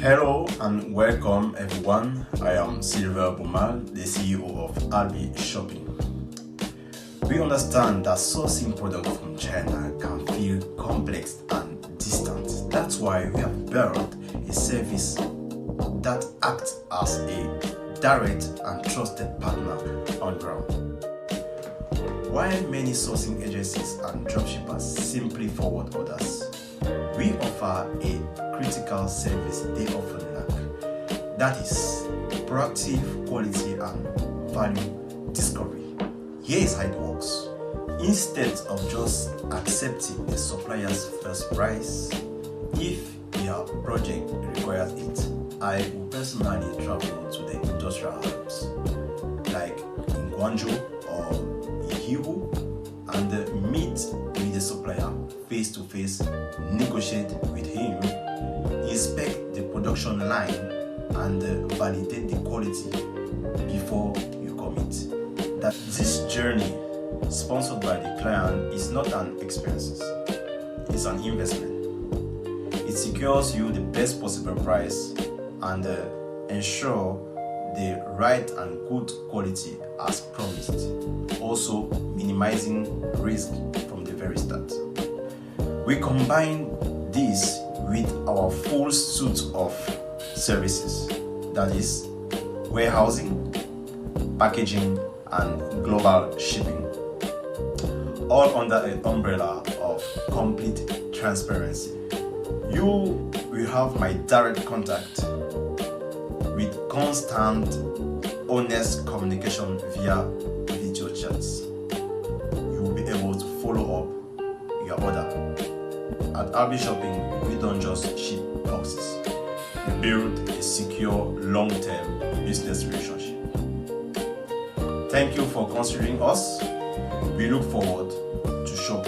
Hello and welcome everyone. I am Sylvain Boumal, the CEO of Albyshopping. We understand that sourcing products from China can feel complex and distant. That's why we have built a service that acts as a direct and trusted partner on ground. While many sourcing agencies and dropshippers simply forward orders, we offer a critical service they often lack. That is proactive quality and value discovery. Here is how it works. Instead of just accepting the supplier's first price, if their project requires it, I will personally travel to the industrial hubs like in Guangzhou or in Yiwu and meet with the supplier face to face, negotiate with him, inspect the production line and validate the quality before you commit. That this journey sponsored by the client is not an expense, it's an investment. It secures you the best possible price and ensure the right and good quality as promised, also minimizing risk from the very start. We combine this with our full suite of services, that is warehousing, packaging and global shipping, all under an umbrella of complete transparency. You will have my direct contact with constant, honest communication via video chats. You will be able to follow up your order. At Albyshopping, we don't just ship boxes. We build a secure, long-term business relationship. Thank you for considering us. We look forward to shop